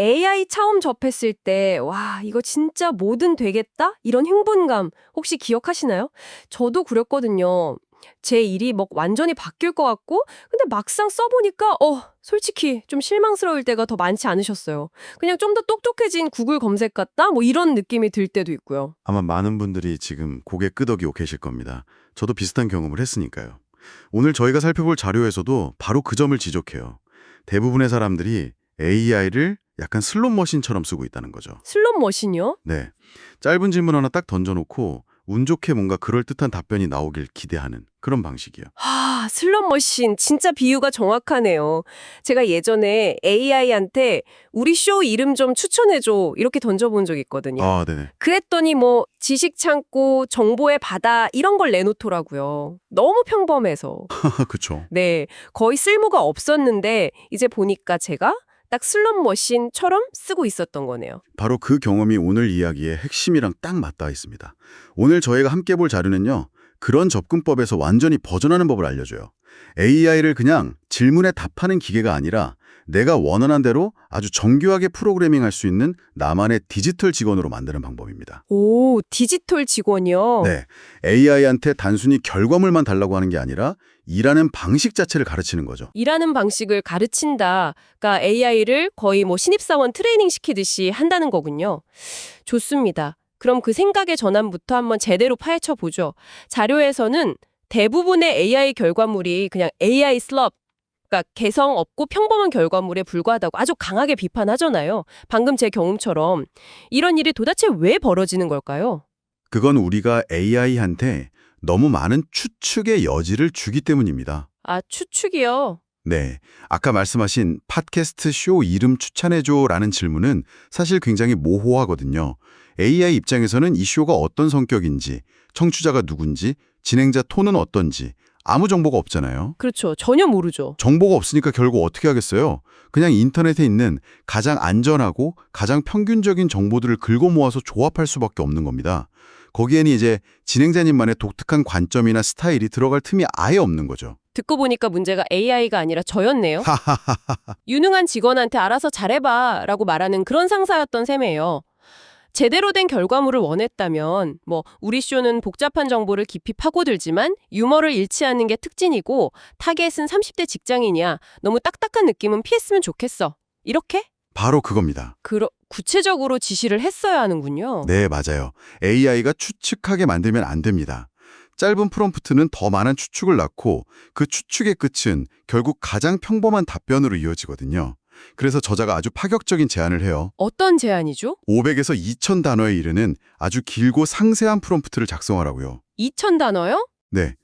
AI 처음 접했을 때, 와, 이거 진짜 뭐든 되겠다? 이런 흥분감 혹시 기억하시나요? 저도 그랬거든요. 제 일이 뭐 완전히 바뀔 것 같고, 근데 막상 써보니까, 솔직히 좀 실망스러울 때가 더 많지 않으셨어요. 그냥 좀 더 똑똑해진 구글 검색 같다? 뭐 이런 느낌이 들 때도 있고요. 아마 많은 분들이 지금 고개 끄덕이고 계실 겁니다. 저도 비슷한 경험을 했으니까요. 오늘 저희가 살펴볼 자료에서도 바로 그 점을 지적해요. 대부분의 사람들이 AI를 약간 슬롯머신처럼 쓰고 있다는 거죠. 슬롯 머신이요? 네. 짧은 질문 하나 딱 던져놓고 운 좋게 뭔가 그럴듯한 답변이 나오길 기대하는 그런 방식이요. 슬롯 머신 진짜 비유가 정확하네요. 제가 예전에 AI한테 우리 쇼 이름 좀 추천해줘 이렇게 던져본 적 있거든요. 아, 네네. 그랬더니 뭐 지식 창고, 정보의 바다 이런 걸 내놓더라고요. 너무 평범해서. 그쵸. 네, 거의 쓸모가 없었는데 이제 보니까 제가 딱 슬롯 머신처럼 쓰고 있었던 거네요. 바로 그 경험이 오늘 이야기의 핵심이랑 딱 맞닿아 있습니다. 오늘 저희가 함께 볼 자료는요. 그런 접근법에서 완전히 벗어나는 법을 알려줘요. AI를 그냥 질문에 답하는 기계가 아니라 내가 원하는 대로 아주 정교하게 프로그래밍할 수 있는 나만의 디지털 직원으로 만드는 방법입니다. 오, 디지털 직원이요? 네, AI한테 단순히 결과물만 달라고 하는 게 아니라 일하는 방식 자체를 가르치는 거죠. 일하는 방식을 가르친다. 그러니까 AI를 거의 뭐 신입사원 트레이닝 시키듯이 한다는 거군요. 좋습니다. 그럼 그 생각의 전환부터 한번 제대로 파헤쳐 보죠. 자료에서는 대부분의 AI 결과물이 그냥 AI 슬럽, 그러니까 개성 없고 평범한 결과물에 불과하다고 아주 강하게 비판하잖아요. 방금 제 경험처럼. 이런 일이 도대체 왜 벌어지는 걸까요? 그건 우리가 AI한테 너무 많은 추측의 여지를 주기 때문입니다. 아, 추측이요. 네, 아까 말씀하신 팟캐스트 쇼 이름 추천해줘라는 질문은 사실 굉장히 모호하거든요. AI 입장에서는 이 쇼가 어떤 성격인지, 청취자가 누군지, 진행자 톤은 어떤지 아무 정보가 없잖아요. 그렇죠. 전혀 모르죠. 정보가 없으니까 결국 어떻게 하겠어요? 그냥 인터넷에 있는 가장 안전하고 가장 평균적인 정보들을 긁어 모아서 조합할 수밖에 없는 겁니다. 거기에는 이제 진행자님만의 독특한 관점이나 스타일이 들어갈 틈이 아예 없는 거죠. 듣고 보니까 문제가 AI가 아니라 저였네요. 유능한 직원한테 알아서 잘해봐 라고 말하는 그런 상사였던 셈이에요. 제대로 된 결과물을 원했다면 우리 쇼는 복잡한 정보를 깊이 파고들지만 유머를 잃지 않는 게 특징이고 타겟은 30대 직장인이야. 너무 딱딱한 느낌은 피했으면 좋겠어. 이렇게? 바로 그겁니다. 구체적으로 지시를 했어야 하는군요. 네, 맞아요. AI가 추측하게 만들면 안 됩니다. 짧은 프롬프트는 더 많은 추측을 낳고 그 추측의 끝은 결국 가장 평범한 답변으로 이어지거든요. 그래서 저자가 아주 파격적인 제안을 해요. 어떤 제안이죠? 500에서 2000 단어에 이르는 아주 길고 상세한 프롬프트를 작성하라고요. 2000단어요? 네.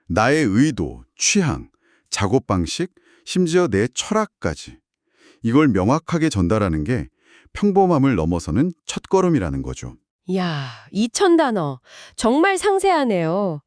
나의 의도, 취향, 작업 방식, 심지어 내 철학까지. 이걸 명확하게 전달하는 게 평범함을 넘어서는 첫걸음이라는 거죠. 이야, 2000단어. 정말 상세하네요.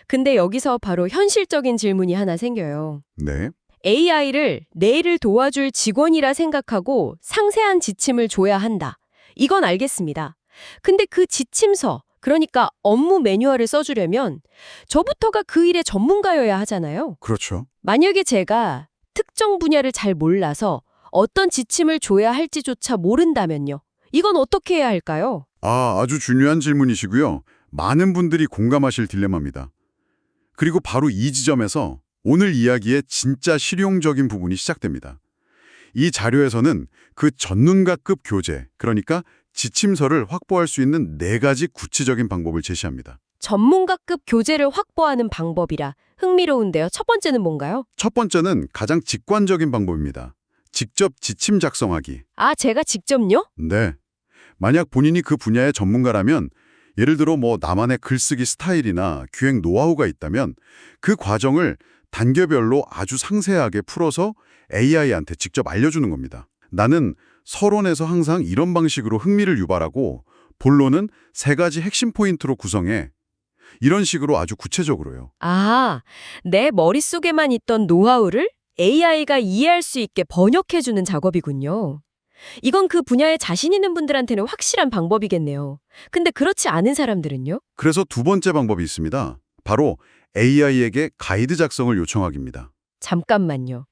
근데 여기서 바로 현실적인 질문이 하나 생겨요. 네. AI를 내 일을 도와줄 직원이라 생각하고 상세한 지침을 줘야 한다. 이건 알겠습니다. 근데 그 지침서, 그러니까 업무 매뉴얼을 써주려면 저부터가 그 일의 전문가여야 하잖아요. 그렇죠. 만약에 제가 특정 분야를 잘 몰라서 어떤 지침을 줘야 할지조차 모른다면요. 이건 어떻게 해야 할까요? 아주 중요한 질문이시고요. 많은 분들이 공감하실 딜레마입니다. 그리고 바로 이 지점에서 오늘 이야기의 진짜 실용적인 부분이 시작됩니다. 이 자료에서는 그 전문가급 교재, 그러니까 지침서를 확보할 수 있는 4가지 구체적인 방법을 제시합니다. 전문가급 교재를 확보하는 방법이라 흥미로운데요. 첫 번째는 뭔가요? 첫 번째는 가장 직관적인 방법입니다. 직접 지침 작성하기. 아, 제가 직접요? 네. 만약 본인이 그 분야의 전문가라면 예를 들어 나만의 글쓰기 스타일이나 기획 노하우가 있다면 그 과정을 단계별로 아주 상세하게 풀어서 AI한테 직접 알려주는 겁니다. 나는 서론에서 항상 이런 방식으로 흥미를 유발하고 본론은 3가지 핵심 포인트로 구성해. 이런 식으로 아주 구체적으로요. 아, 내 머릿속에만 있던 노하우를 AI가 이해할 수 있게 번역해주는 작업이군요. 이건 그 분야에 자신 있는 분들한테는 확실한 방법이겠네요. 근데 그렇지 않은 사람들은요? 그래서 두 번째 방법이 있습니다. 바로 AI에게 가이드 작성을 요청하기입니다. 잠깐만요.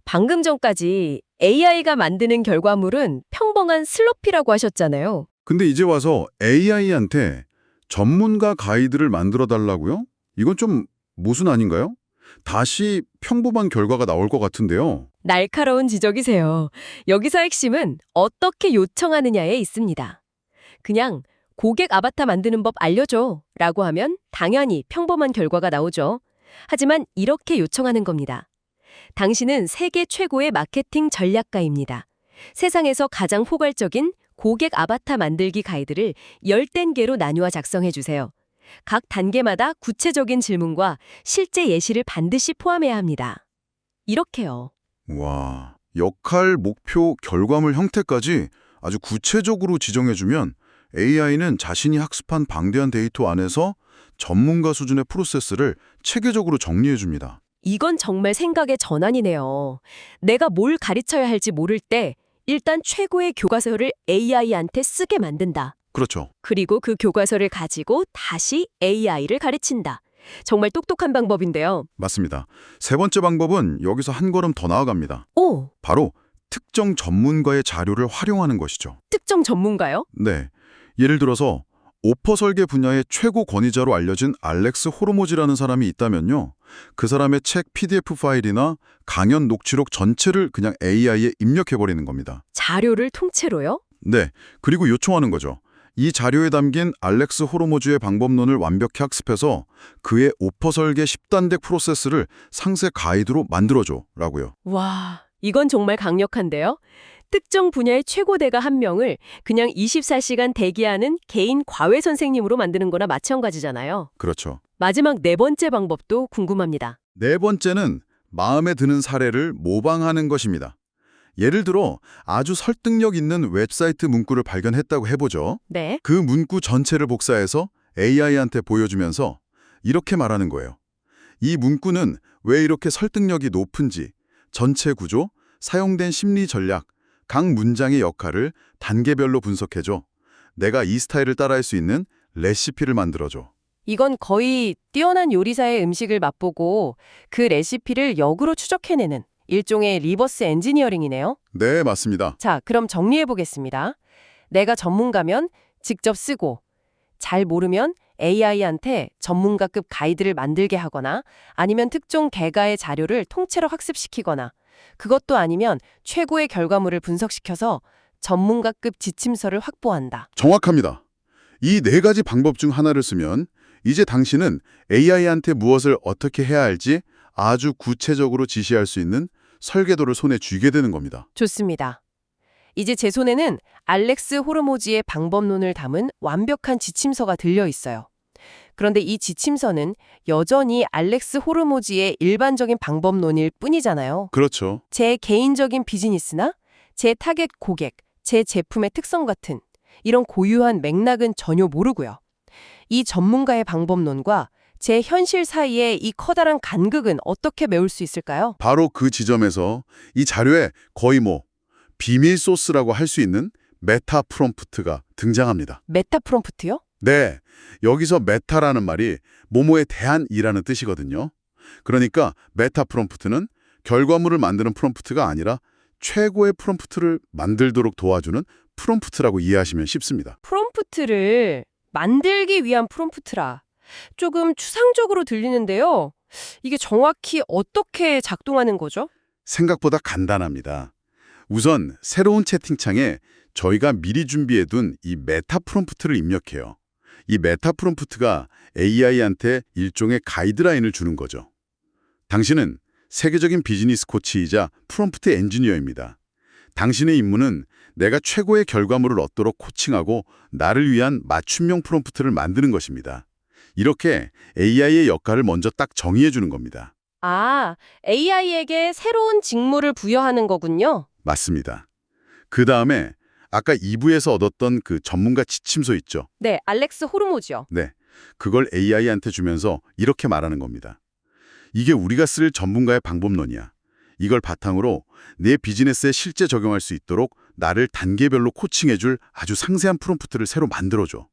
방금 전까지 AI가 만드는 결과물은 평범한 슬로피라고 하셨잖아요. 근데 이제 와서 AI한테 전문가 가이드를 만들어 달라고요? 이건 좀 모순 아닌가요? 다시 평범한 결과가 나올 것 같은데요. 날카로운 지적이세요. 여기서 핵심은 어떻게 요청하느냐에 있습니다. 그냥 고객 아바타 만드는 법 알려줘 라고 하면 당연히 평범한 결과가 나오죠. 하지만 이렇게 요청하는 겁니다. 당신은 세계 최고의 마케팅 전략가입니다. 세상에서 가장 포괄적인 고객 아바타 만들기 가이드를 10단계로 나누어 작성해 주세요. 각 단계마다 구체적인 질문과 실제 예시를 반드시 포함해야 합니다. 이렇게요. 와, 역할, 목표, 결과물 형태까지 아주 구체적으로 지정해주면 AI는 자신이 학습한 방대한 데이터 안에서 전문가 수준의 프로세스를 체계적으로 정리해줍니다. 이건 정말 생각의 전환이네요. 내가 뭘 가르쳐야 할지 모를 때 일단 최고의 교과서를 AI한테 쓰게 만든다. 그렇죠. 그리고 그 교과서를 가지고 다시 AI를 가르친다. 정말 똑똑한 방법인데요. 맞습니다. 세 번째 방법은 여기서 한 걸음 더 나아갑니다. 오, 바로 특정 전문가의 자료를 활용하는 것이죠. 특정 전문가요? 네. 예를 들어서 오퍼 설계 분야의 최고 권위자로 알려진 알렉스 호르모즈라는 사람이 있다면요. 그 사람의 책 PDF 파일이나 강연 녹취록 전체를 그냥 AI에 입력해버리는 겁니다. 자료를 통째로요? 네. 그리고 요청하는 거죠. 이 자료에 담긴 알렉스 호르모즈의 방법론을 완벽히 학습해서 그의 오퍼 설계 10단계 프로세스를 상세 가이드로 만들어줘 라고요. 와, 이건 정말 강력한데요? 특정 분야의 최고대가 한 명을 그냥 24시간 대기하는 개인 과외 선생님으로 만드는 거나 마찬가지잖아요. 그렇죠. 마지막 네 번째 방법도 궁금합니다. 네 번째는 마음에 드는 사례를 모방하는 것입니다. 예를 들어 아주 설득력 있는 웹사이트 문구를 발견했다고 해보죠. 네. 그 문구 전체를 복사해서 AI한테 보여주면서 이렇게 말하는 거예요. 이 문구는 왜 이렇게 설득력이 높은지, 전체 구조, 사용된 심리 전략, 각 문장의 역할을 단계별로 분석해줘. 내가 이 스타일을 따라할 수 있는 레시피를 만들어줘. 이건 거의 뛰어난 요리사의 음식을 맛보고 그 레시피를 역으로 추적해내는 일종의 리버스 엔지니어링이네요. 네, 맞습니다. 자, 그럼 정리해 보겠습니다. 내가 전문가면 직접 쓰고, 잘 모르면 AI한테 전문가급 가이드를 만들게 하거나 아니면 특정 개가의 자료를 통째로 학습시키거나 그것도 아니면 최고의 결과물을 분석시켜서 전문가급 지침서를 확보한다. 정확합니다. 이 네 가지 방법 중 하나를 쓰면 이제 당신은 AI한테 무엇을 어떻게 해야 할지 아주 구체적으로 지시할 수 있는 설계도를 손에 쥐게 되는 겁니다. 좋습니다. 이제 제 손에는 알렉스 호르모즈의 방법론을 담은 완벽한 지침서가 들려 있어요. 그런데 이 지침서는 여전히 알렉스 호르모즈의 일반적인 방법론일 뿐이잖아요. 그렇죠. 제 개인적인 비즈니스나 제 타겟 고객, 제 제품의 특성 같은 이런 고유한 맥락은 전혀 모르고요. 이 전문가의 방법론과 제 현실 사이의 이 커다란 간극은 어떻게 메울 수 있을까요? 바로 그 지점에서 이 자료에 거의 비밀 소스라고 할 수 있는 메타 프롬프트가 등장합니다. 메타 프롬프트요? 네, 여기서 메타라는 말이 뭐뭐에 대한이라는 뜻이거든요. 그러니까 메타 프롬프트는 결과물을 만드는 프롬프트가 아니라 최고의 프롬프트를 만들도록 도와주는 프롬프트라고 이해하시면 쉽습니다. 프롬프트를 만들기 위한 프롬프트라. 조금 추상적으로 들리는데요. 이게 정확히 어떻게 작동하는 거죠? 생각보다 간단합니다. 우선 새로운 채팅창에 저희가 미리 준비해둔 이 메타 프롬프트를 입력해요. 이 메타 프롬프트가 AI한테 일종의 가이드라인을 주는 거죠. 당신은 세계적인 비즈니스 코치이자 프롬프트 엔지니어입니다. 당신의 임무는 내가 최고의 결과물을 얻도록 코칭하고 나를 위한 맞춤형 프롬프트를 만드는 것입니다. 이렇게 AI의 역할을 먼저 딱 정의해 주는 겁니다. 아, AI에게 새로운 직무를 부여하는 거군요. 맞습니다. 그 다음에 아까 2부에서 얻었던 그 전문가 지침서 있죠? 네, 알렉스 호르모즈요. 네, 그걸 AI한테 주면서 이렇게 말하는 겁니다. 이게 우리가 쓸 전문가의 방법론이야. 이걸 바탕으로 내 비즈니스에 실제 적용할 수 있도록 나를 단계별로 코칭해줄 아주 상세한 프롬프트를 새로 만들어줘.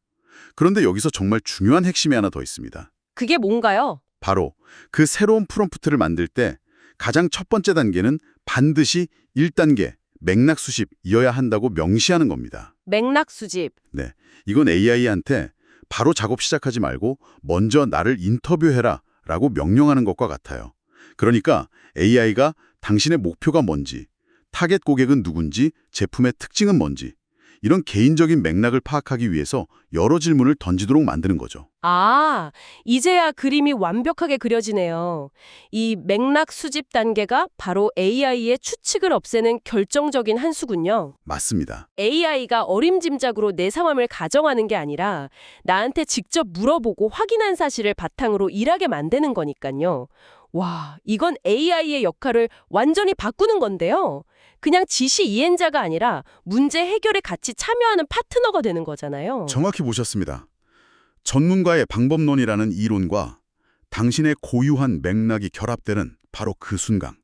그런데 여기서 정말 중요한 핵심이 하나 더 있습니다. 그게 뭔가요? 바로 그 새로운 프롬프트를 만들 때 가장 첫 번째 단계는 반드시 1단계, 맥락 수집이어야 한다고 명시하는 겁니다. 맥락 수집. 네, 이건 AI한테 바로 작업 시작하지 말고 먼저 나를 인터뷰해라 라고 명령하는 것과 같아요. 그러니까 AI가 당신의 목표가 뭔지, 타겟 고객은 누군지, 제품의 특징은 뭔지 이런 개인적인 맥락을 파악하기 위해서 여러 질문을 던지도록 만드는 거죠. 아, 이제야 그림이 완벽하게 그려지네요. 이 맥락 수집 단계가 바로 AI의 추측을 없애는 결정적인 한 수군요. 맞습니다. AI가 어림짐작으로 내 상황을 가정하는 게 아니라 나한테 직접 물어보고 확인한 사실을 바탕으로 일하게 만드는 거니까요. 와, 이건 AI의 역할을 완전히 바꾸는 건데요. 그냥 지시 이행자가 아니라 문제 해결에 같이 참여하는 파트너가 되는 거잖아요. 정확히 보셨습니다. 전문가의 방법론이라는 이론과 당신의 고유한 맥락이 결합되는 바로 그 순간.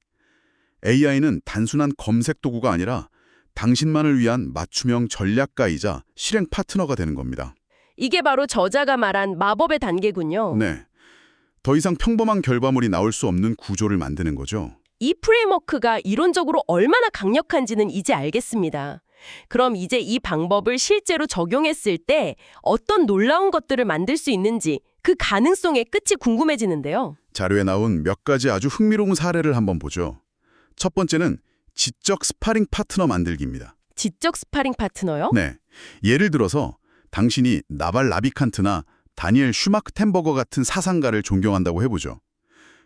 AI는 단순한 검색 도구가 아니라 당신만을 위한 맞춤형 전략가이자 실행 파트너가 되는 겁니다. 이게 바로 저자가 말한 마법의 단계군요. 네. 더 이상 평범한 결과물이 나올 수 없는 구조를 만드는 거죠. 이 프레임워크가 이론적으로 얼마나 강력한지는 이제 알겠습니다. 그럼 이제 이 방법을 실제로 적용했을 때 어떤 놀라운 것들을 만들 수 있는지 그 가능성의 끝이 궁금해지는데요. 자료에 나온 몇 가지 아주 흥미로운 사례를 한번 보죠. 첫 번째는 지적 스파링 파트너 만들기입니다. 지적 스파링 파트너요? 네. 예를 들어서 당신이 나발 라비칸트나 다니엘 슈마크텐버거 같은 사상가를 존경한다고 해보죠.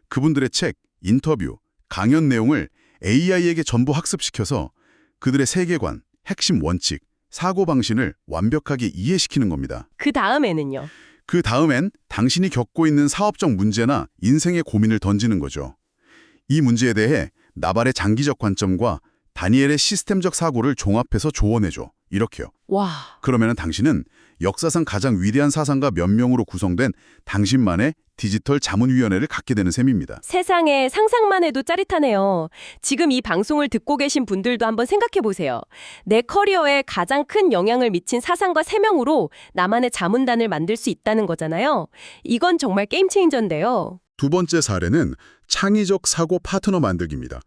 그분들의 책, 인터뷰, 강연 내용을 AI에게 전부 학습시켜서 그들의 세계관, 핵심 원칙, 사고방식을 완벽하게 이해시키는 겁니다. 그 다음에는요. 그 다음엔 당신이 겪고 있는 사업적 문제나 인생의 고민을 던지는 거죠. 이 문제에 대해 나발의 장기적 관점과 다니엘의 시스템적 사고를 종합해서 조언해줘. 이렇게요. 와. 그러면 당신은 역사상 가장 위대한 사상가 몇 명으로 구성된 당신만의 디지털 자문위원회를 갖게 되는 셈입니다. 세상에 상상만 해도 짜릿하네요. 지금 이 방송을 듣고 계신 분들도 한번 생각해 보세요. 내 커리어에 가장 큰 영향을 미친 사상가 3명으로 나만의 자문단을 만들 수 있다는 거잖아요. 이건 정말 게임 체인저인데요. 두 번째 사례는 창의적 사고 파트너 만들기입니다.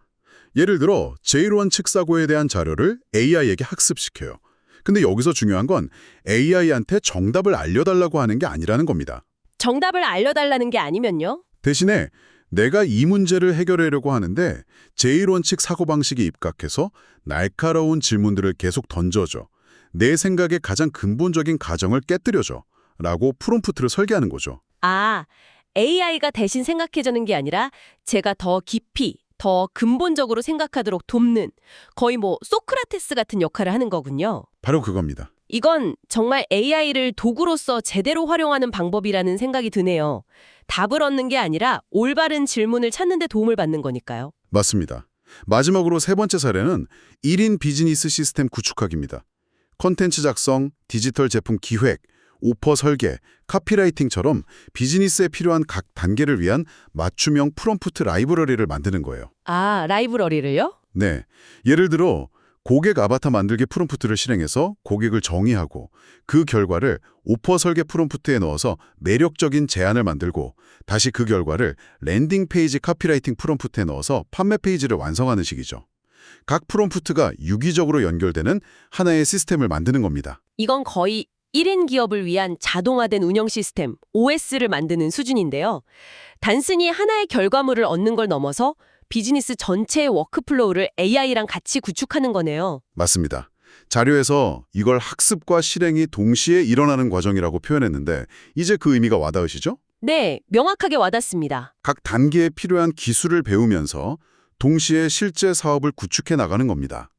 예를 들어 제일 측 사고에 대한 자료를 AI에게 학습시켜요. 근데 여기서 중요한 건 AI한테 정답을 알려달라고 하는 게 아니라는 겁니다. 정답을 알려달라는 게 아니면요? 대신에 내가 이 문제를 해결하려고 하는데 제1원칙 사고방식에 입각해서 날카로운 질문들을 계속 던져줘. 내 생각의 가장 근본적인 가정을 깨뜨려줘. 라고 프롬프트를 설계하는 거죠. 아, AI가 대신 생각해주는 게 아니라 제가 더 깊이, 더 근본적으로 생각하도록 돕는 거의 소크라테스 같은 역할을 하는 거군요. 바로 그겁니다. 이건 정말 AI를 도구로서 제대로 활용하는 방법이라는 생각이 드네요. 답을 얻는 게 아니라 올바른 질문을 찾는 데 도움을 받는 거니까요. 맞습니다. 마지막으로 세 번째 사례는 1인 비즈니스 시스템 구축하기입니다. 콘텐츠 작성, 디지털 제품 기획, 오퍼 설계, 카피라이팅처럼 비즈니스에 필요한 각 단계를 위한 맞춤형 프롬프트 라이브러리를 만드는 거예요. 아, 라이브러리를요? 네. 예를 들어 고객 아바타 만들기 프롬프트를 실행해서 고객을 정의하고 그 결과를 오퍼 설계 프롬프트에 넣어서 매력적인 제안을 만들고 다시 그 결과를 랜딩 페이지 카피라이팅 프롬프트에 넣어서 판매 페이지를 완성하는 식이죠. 각 프롬프트가 유기적으로 연결되는 하나의 시스템을 만드는 겁니다. 이건 거의 1인 기업을 위한 자동화된 운영 시스템, OS를 만드는 수준인데요. 단순히 하나의 결과물을 얻는 걸 넘어서 비즈니스 전체의 워크플로우를 AI랑 같이 구축하는 거네요. 맞습니다. 자료에서 이걸 학습과 실행이 동시에 일어나는 과정이라고 표현했는데 이제 그 의미가 와닿으시죠? 네, 명확하게 와닿습니다. 각 단계에 필요한 기술을 배우면서 동시에 실제 사업을 구축해 나가는 겁니다.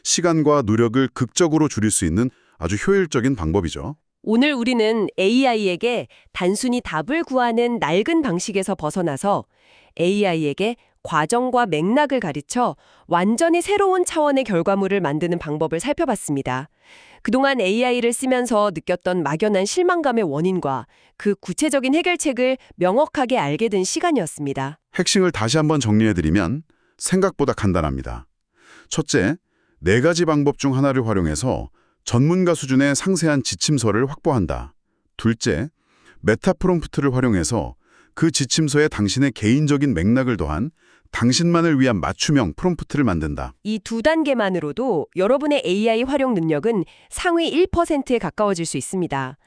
시간과 노력을 극적으로 줄일 수 있는 아주 효율적인 방법이죠. 오늘 우리는 AI에게 단순히 답을 구하는 낡은 방식에서 벗어나서 AI에게 과정과 맥락을 가르쳐 완전히 새로운 차원의 결과물을 만드는 방법을 살펴봤습니다. 그동안 AI를 쓰면서 느꼈던 막연한 실망감의 원인과 그 구체적인 해결책을 명확하게 알게 된 시간이었습니다. 핵심을 다시 한번 정리해드리면 생각보다 간단합니다. 첫째, 4가지 방법 중 하나를 활용해서 전문가 수준의 상세한 지침서를 확보한다. 둘째, 메타 프롬프트를 활용해서 그 지침서에 당신의 개인적인 맥락을 더한 당신만을 위한 맞춤형 프롬프트를 만든다. 이 두 단계만으로도 여러분의 AI 활용 능력은 상위 1%에 가까워질 수 있습니다.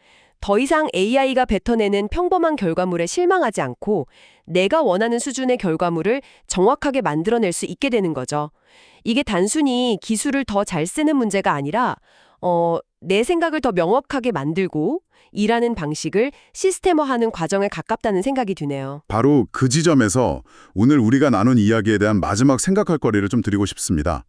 더 이상 AI가 뱉어내는 평범한 결과물에 실망하지 않고 내가 원하는 수준의 결과물을 정확하게 만들어낼 수 있게 되는 거죠. 이게 단순히 기술을 더 잘 쓰는 문제가 아니라 내 생각을 더 명확하게 만들고 일하는 방식을 시스템화하는 과정에 가깝다는 생각이 드네요. 바로 그 지점에서 오늘 우리가 나눈 이야기에 대한 마지막 생각할 거리를 좀 드리고 싶습니다.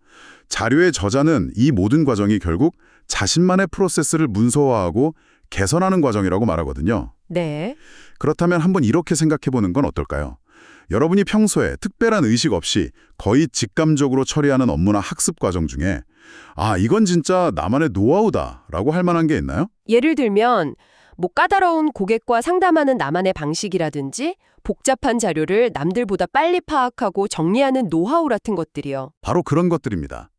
자료의 저자는 이 모든 과정이 결국 자신만의 프로세스를 문서화하고 개선하는 과정이라고 말하거든요. 네. 그렇다면 한번 이렇게 생각해보는 건 어떨까요? 여러분이 평소에 특별한 의식 없이 거의 직감적으로 처리하는 업무나 학습 과정 중에 이건 진짜 나만의 노하우다라고 할 만한 게 있나요? 예를 들면 까다로운 고객과 상담하는 나만의 방식이라든지 복잡한 자료를 남들보다 빨리 파악하고 정리하는 노하우 같은 것들이요. 바로 그런 것들입니다.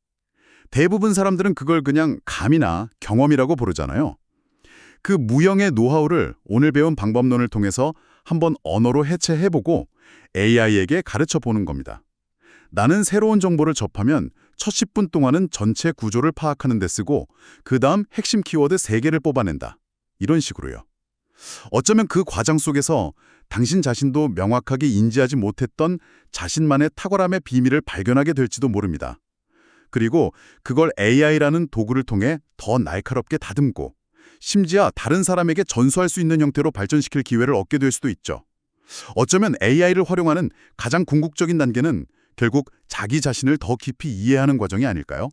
대부분 사람들은 그걸 그냥 감이나 경험이라고 부르잖아요. 그 무형의 노하우를 오늘 배운 방법론을 통해서 한번 언어로 해체해보고 AI에게 가르쳐보는 겁니다. 나는 새로운 정보를 접하면 첫 10분 동안은 전체 구조를 파악하는 데 쓰고 그 다음 핵심 키워드 3개를 뽑아낸다. 이런 식으로요. 어쩌면 그 과정 속에서 당신 자신도 명확하게 인지하지 못했던 자신만의 탁월함의 비밀을 발견하게 될지도 모릅니다. 그리고 그걸 AI라는 도구를 통해 더 날카롭게 다듬고 심지어 다른 사람에게 전수할 수 있는 형태로 발전시킬 기회를 얻게 될 수도 있죠. 어쩌면 AI를 활용하는 가장 궁극적인 단계는 결국 자기 자신을 더 깊이 이해하는 과정이 아닐까요?